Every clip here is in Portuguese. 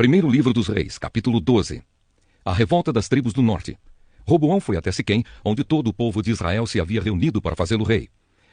Primeiro livro dos Reis, capítulo 12. A revolta das tribos do norte. Roboão foi até Siquém, onde todo o povo de Israel se havia reunido para fazê-lo rei.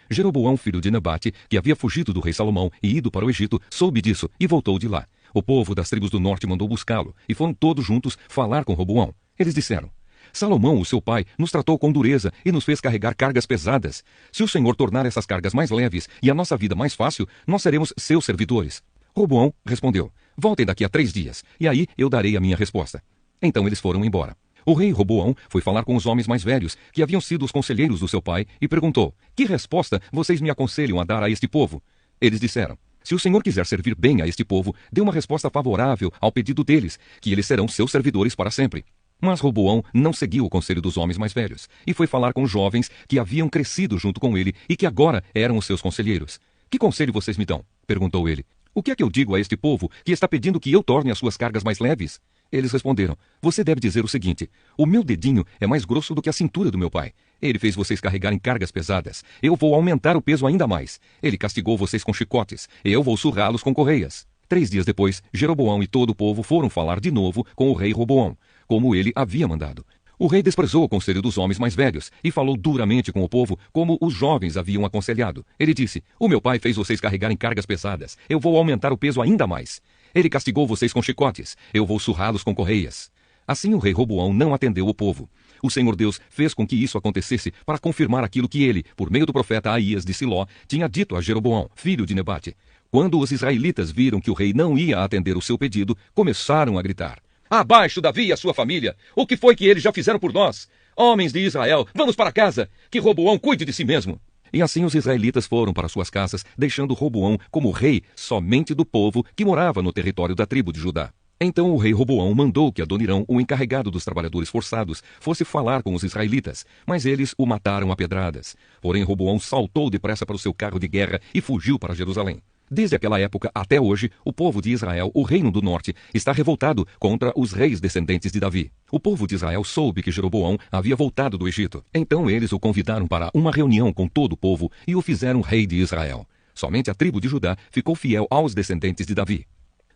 Jeroboão, filho de Nebate, que havia fugido do rei Salomão e ido para o Egito, soube disso e voltou de lá. O povo das tribos do norte mandou buscá-lo, e foram todos juntos falar com Roboão. Eles disseram: Salomão, o seu pai, nos tratou com dureza e nos fez carregar cargas pesadas. Se o Senhor tornar essas cargas mais leves e a nossa vida mais fácil, nós seremos seus servidores. Roboão respondeu: Voltem daqui a 3 dias, e aí eu darei a minha resposta. Então eles foram embora. O rei Roboão foi falar com os homens mais velhos, que haviam sido os conselheiros do seu pai, e perguntou: Que resposta vocês me aconselham a dar a este povo? Eles disseram: Se o Senhor quiser servir bem a este povo, dê uma resposta favorável ao pedido deles, que eles serão seus servidores para sempre. Mas Roboão não seguiu o conselho dos homens mais velhos, e foi falar com os jovens que haviam crescido junto com ele e que agora eram os seus conselheiros. Que conselho vocês me dão? Perguntou ele. O que é que eu digo a este povo que está pedindo que eu torne as suas cargas mais leves? Eles responderam: Você deve dizer o seguinte: O meu dedinho é mais grosso do que a cintura do meu pai. Ele fez vocês carregarem cargas pesadas. Eu vou aumentar o peso ainda mais. Ele castigou vocês com chicotes. Eu vou surrá-los com correias. 3 dias depois, Jeroboão e todo o povo foram falar de novo com o rei Roboão, como ele havia mandado. O rei desprezou o conselho dos homens mais velhos e falou duramente com o povo, como os jovens haviam aconselhado. Ele disse: O meu pai fez vocês carregarem cargas pesadas. Eu vou aumentar o peso ainda mais. Ele castigou vocês com chicotes. Eu vou surrá-los com correias. Assim o rei Roboão não atendeu o povo. O Senhor Deus fez com que isso acontecesse para confirmar aquilo que ele, por meio do profeta Aías de Siló, tinha dito a Jeroboão, filho de Nebate. Quando os israelitas viram que o rei não ia atender o seu pedido, começaram a gritar: Abaixo Davi e a sua família! O que foi que eles já fizeram por nós? Homens de Israel, vamos para casa! Que Roboão cuide de si mesmo! E assim os israelitas foram para suas casas, deixando Roboão como rei somente do povo que morava no território da tribo de Judá. Então o rei Roboão mandou que Adonirão, o encarregado dos trabalhadores forçados, fosse falar com os israelitas, mas eles o mataram a pedradas. Porém Roboão saltou depressa para o seu carro de guerra e fugiu para Jerusalém. Desde aquela época até hoje, o povo de Israel, o reino do norte, está revoltado contra os reis descendentes de Davi. O povo de Israel soube que Jeroboão havia voltado do Egito. Então eles o convidaram para uma reunião com todo o povo e o fizeram rei de Israel. Somente a tribo de Judá ficou fiel aos descendentes de Davi.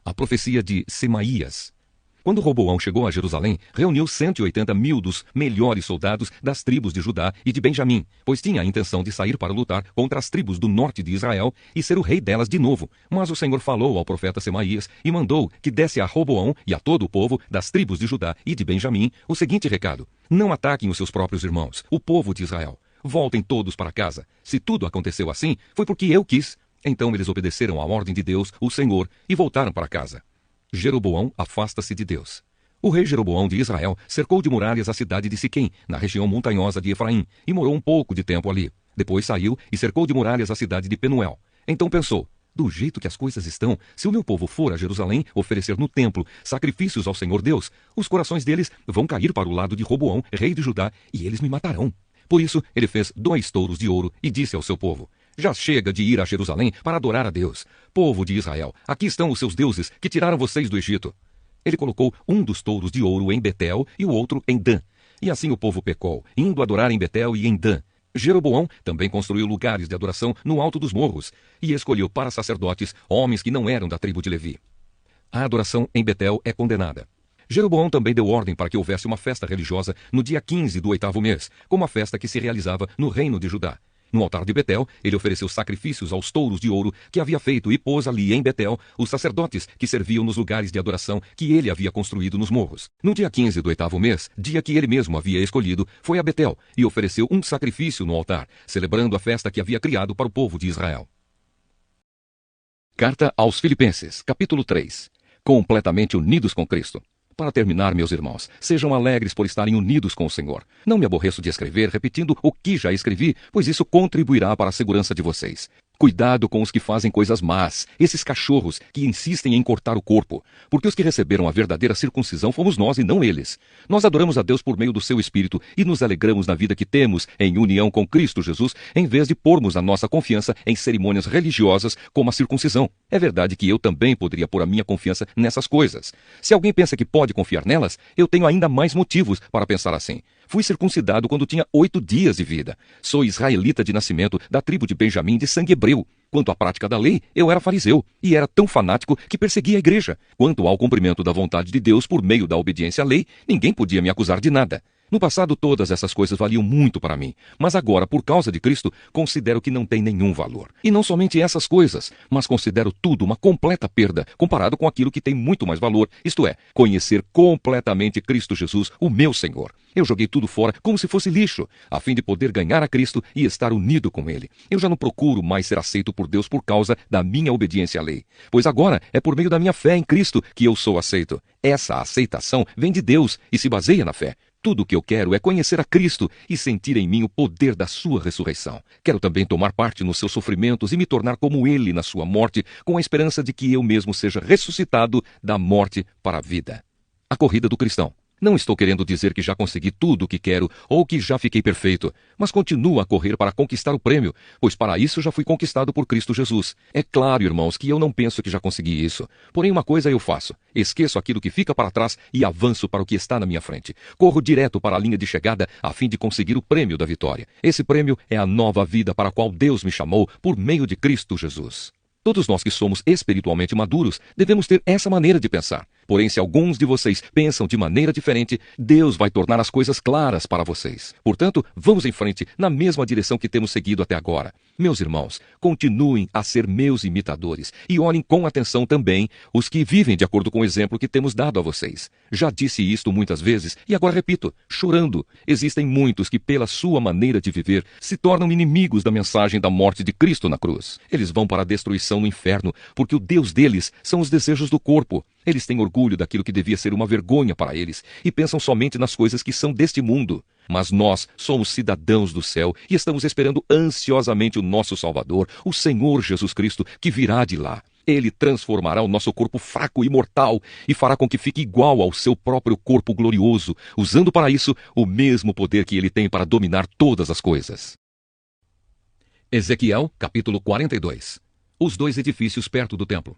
A profecia de Semaías. Quando Roboão chegou a Jerusalém, reuniu 180.000 dos melhores soldados das tribos de Judá e de Benjamim, pois tinha a intenção de sair para lutar contra as tribos do norte de Israel e ser o rei delas de novo. Mas o Senhor falou ao profeta Semaías e mandou que desse a Roboão e a todo o povo das tribos de Judá e de Benjamim o seguinte recado: Não ataquem os seus próprios irmãos, o povo de Israel. Voltem todos para casa. Se tudo aconteceu assim, foi porque eu quis. Então eles obedeceram à ordem de Deus, o Senhor, e voltaram para casa. Jeroboão afasta-se de Deus. O rei Jeroboão de Israel cercou de muralhas a cidade de Siquém, na região montanhosa de Efraim, e morou um pouco de tempo ali. Depois saiu e cercou de muralhas a cidade de Penuel. Então pensou: do jeito que as coisas estão, se o meu povo for a Jerusalém oferecer no templo sacrifícios ao Senhor Deus, os corações deles vão cair para o lado de Roboão, rei de Judá, e eles me matarão. Por isso ele fez 2 touros de ouro e disse ao seu povo: Já chega de ir a Jerusalém para adorar a Deus. Povo de Israel, aqui estão os seus deuses que tiraram vocês do Egito. Ele colocou um dos touros de ouro em Betel e o outro em Dan. E assim o povo pecou, indo adorar em Betel e em Dan. Jeroboão também construiu lugares de adoração no alto dos morros e escolheu para sacerdotes homens que não eram da tribo de Levi. A adoração em Betel é condenada. Jeroboão também deu ordem para que houvesse uma festa religiosa no dia 15 do 8º mês, como a festa que se realizava no reino de Judá. No altar de Betel, ele ofereceu sacrifícios aos touros de ouro que havia feito e pôs ali em Betel os sacerdotes que serviam nos lugares de adoração que ele havia construído nos morros. No dia 15 do 8º mês, dia que ele mesmo havia escolhido, foi a Betel e ofereceu um sacrifício no altar, celebrando a festa que havia criado para o povo de Israel. Carta aos Filipenses, capítulo 3. Completamente unidos com Cristo. Para terminar, meus irmãos, sejam alegres por estarem unidos com o Senhor. Não me aborreço de escrever repetindo o que já escrevi, pois isso contribuirá para a segurança de vocês. Cuidado com os que fazem coisas más, esses cachorros que insistem em cortar o corpo, porque os que receberam a verdadeira circuncisão fomos nós e não eles. Nós adoramos a Deus por meio do seu Espírito e nos alegramos na vida que temos em união com Cristo Jesus, em vez de pormos a nossa confiança em cerimônias religiosas como a circuncisão. É verdade que eu também poderia pôr a minha confiança nessas coisas. Se alguém pensa que pode confiar nelas, eu tenho ainda mais motivos para pensar assim. Fui circuncidado quando tinha 8 dias de vida. Sou israelita de nascimento, da tribo de Benjamim, de sangue hebreu. Quanto à prática da lei, eu era fariseu e era tão fanático que perseguia a igreja. Quanto ao cumprimento da vontade de Deus por meio da obediência à lei, ninguém podia me acusar de nada. No passado, todas essas coisas valiam muito para mim, mas agora, por causa de Cristo, considero que não tem nenhum valor. E não somente essas coisas, mas considero tudo uma completa perda comparado com aquilo que tem muito mais valor, isto é, conhecer completamente Cristo Jesus, o meu Senhor. Eu joguei tudo fora como se fosse lixo, a fim de poder ganhar a Cristo e estar unido com Ele. Eu já não procuro mais ser aceito por Deus por causa da minha obediência à lei, pois agora é por meio da minha fé em Cristo que eu sou aceito. Essa aceitação vem de Deus e se baseia na fé. Tudo o que eu quero é conhecer a Cristo e sentir em mim o poder da sua ressurreição. Quero também tomar parte nos seus sofrimentos e me tornar como Ele na sua morte, com a esperança de que eu mesmo seja ressuscitado da morte para a vida. A corrida do cristão. Não estou querendo dizer que já consegui tudo o que quero ou que já fiquei perfeito, mas continuo a correr para conquistar o prêmio, pois para isso já fui conquistado por Cristo Jesus. É claro, irmãos, que eu não penso que já consegui isso. Porém, uma coisa eu faço. Esqueço aquilo que fica para trás e avanço para o que está na minha frente. Corro direto para a linha de chegada a fim de conseguir o prêmio da vitória. Esse prêmio é a nova vida para a qual Deus me chamou por meio de Cristo Jesus. Todos nós que somos espiritualmente maduros devemos ter essa maneira de pensar. Porém, se alguns de vocês pensam de maneira diferente, Deus vai tornar as coisas claras para vocês. Portanto, vamos em frente na mesma direção que temos seguido até agora. Meus irmãos, continuem a ser meus imitadores e olhem com atenção também os que vivem de acordo com o exemplo que temos dado a vocês. Já disse isto muitas vezes e agora repito, chorando. Existem muitos que, pela sua maneira de viver, se tornam inimigos da mensagem da morte de Cristo na cruz. Eles vão para a destruição no inferno, porque o Deus deles são os desejos do corpo. Eles têm orgulho daquilo que devia ser uma vergonha para eles e pensam somente nas coisas que são deste mundo. Mas nós somos cidadãos do céu e estamos esperando ansiosamente o nosso Salvador, o Senhor Jesus Cristo, que virá de lá. Ele transformará o nosso corpo fraco e mortal e fará com que fique igual ao seu próprio corpo glorioso, usando para isso o mesmo poder que ele tem para dominar todas as coisas. Ezequiel, capítulo 42. Os dois edifícios perto do templo.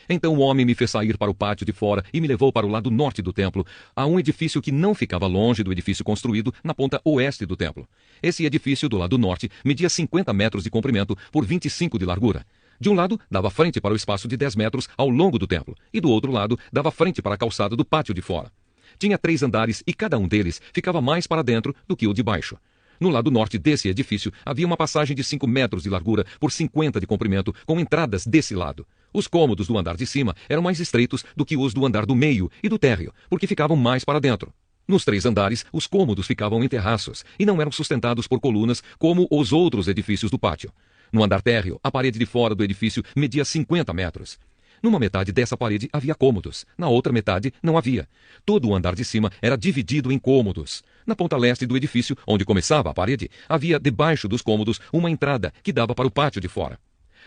Então o homem me fez sair para o pátio de fora e me levou para o lado norte do templo, a um edifício que não ficava longe do edifício construído na ponta oeste do templo. Esse edifício do lado norte media 50 metros de comprimento por 25 de largura. De um lado, dava frente para o espaço de 10 metros ao longo do templo, e do outro lado, dava frente para a calçada do pátio de fora. Tinha 3 andares e cada um deles ficava mais para dentro do que o de baixo. No lado norte desse edifício havia uma passagem de 5 metros de largura por 50 de comprimento, com entradas desse lado. Os cômodos do andar de cima eram mais estreitos do que os do andar do meio e do térreo, porque ficavam mais para dentro. Nos 3 andares, os cômodos ficavam em terraços e não eram sustentados por colunas como os outros edifícios do pátio. No andar térreo, a parede de fora do edifício media 50 metros. Numa metade dessa parede havia cômodos, na outra metade não havia. Todo o andar de cima era dividido em cômodos. Na ponta leste do edifício, onde começava a parede, havia debaixo dos cômodos uma entrada que dava para o pátio de fora.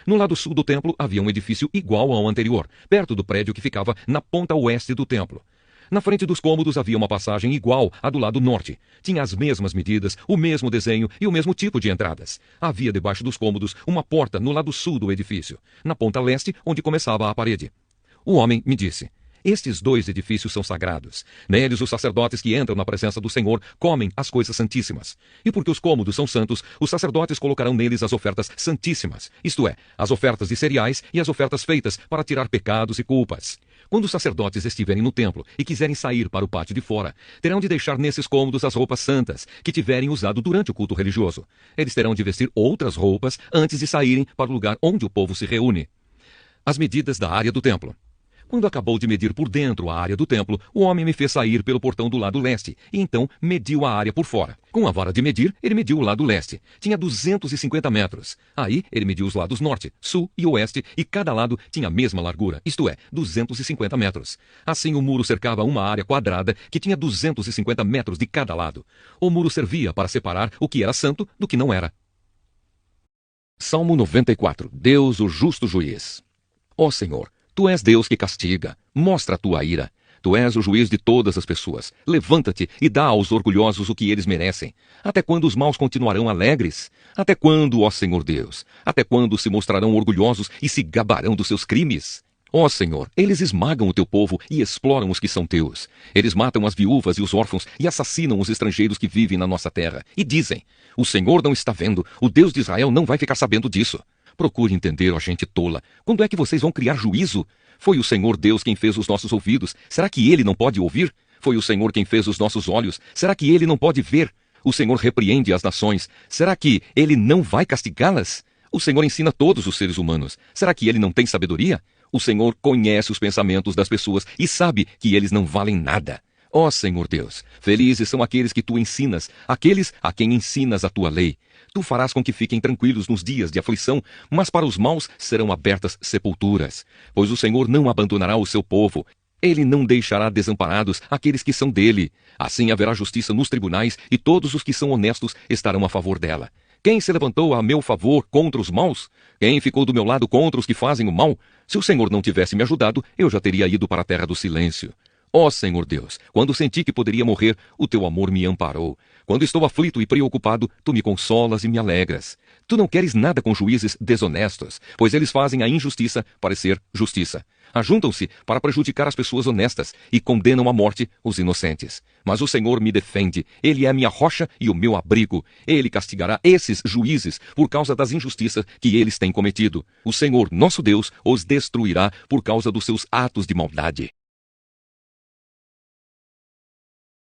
No lado sul do templo havia um edifício igual ao anterior, perto do prédio que ficava na ponta oeste do templo. Na frente dos cômodos havia uma passagem igual à do lado norte. Tinha as mesmas medidas, o mesmo desenho e o mesmo tipo de entradas. Havia debaixo dos cômodos uma porta no lado sul do edifício, na ponta leste, onde começava a parede. O homem me disse: estes 2 edifícios são sagrados. Neles os sacerdotes que entram na presença do Senhor comem as coisas santíssimas. E porque os cômodos são santos, os sacerdotes colocarão neles as ofertas santíssimas, isto é, as ofertas de cereais e as ofertas feitas para tirar pecados e culpas. Quando os sacerdotes estiverem no templo e quiserem sair para o pátio de fora, terão de deixar nesses cômodos as roupas santas que tiverem usado durante o culto religioso. Eles terão de vestir outras roupas antes de saírem para o lugar onde o povo se reúne. As medidas da área do templo. Quando acabou de medir por dentro a área do templo, o homem me fez sair pelo portão do lado leste, e então mediu a área por fora. Com a vara de medir, ele mediu o lado leste. Tinha 250 metros. Aí, ele mediu os lados norte, sul e oeste, e cada lado tinha a mesma largura, isto é, 250 metros. Assim, o muro cercava uma área quadrada que tinha 250 metros de cada lado. O muro servia para separar o que era santo do que não era. Salmo 94. Deus, o justo juiz. Ó Senhor, Tu és Deus que castiga, mostra a tua ira. Tu és o juiz de todas as pessoas. Levanta-te e dá aos orgulhosos o que eles merecem. Até quando os maus continuarão alegres? Até quando, ó Senhor Deus? Até quando se mostrarão orgulhosos e se gabarão dos seus crimes? Ó Senhor, eles esmagam o teu povo e exploram os que são teus. Eles matam as viúvas e os órfãos e assassinam os estrangeiros que vivem na nossa terra. E dizem: o Senhor não está vendo, o Deus de Israel não vai ficar sabendo disso. Procure entender, ó gente tola. Quando é que vocês vão criar juízo? Foi o Senhor Deus quem fez os nossos ouvidos. Será que Ele não pode ouvir? Foi o Senhor quem fez os nossos olhos. Será que Ele não pode ver? O Senhor repreende as nações. Será que Ele não vai castigá-las? O Senhor ensina todos os seres humanos. Será que Ele não tem sabedoria? O Senhor conhece os pensamentos das pessoas e sabe que eles não valem nada. Ó Senhor Deus, felizes são aqueles que tu ensinas, aqueles a quem ensinas a tua lei. Tu farás com que fiquem tranquilos nos dias de aflição, mas para os maus serão abertas sepulturas. Pois o Senhor não abandonará o seu povo. Ele não deixará desamparados aqueles que são dele. Assim haverá justiça nos tribunais e todos os que são honestos estarão a favor dela. Quem se levantou a meu favor contra os maus? Quem ficou do meu lado contra os que fazem o mal? Se o Senhor não tivesse me ajudado, eu já teria ido para a terra do silêncio. Ó Senhor Deus, quando senti que poderia morrer, o teu amor me amparou. Quando estou aflito e preocupado, tu me consolas e me alegras. Tu não queres nada com juízes desonestos, pois eles fazem a injustiça parecer justiça. Ajuntam-se para prejudicar as pessoas honestas e condenam à morte os inocentes. Mas o Senhor me defende, Ele é a minha rocha e o meu abrigo. Ele castigará esses juízes por causa das injustiças que eles têm cometido. O Senhor, nosso Deus, os destruirá por causa dos seus atos de maldade.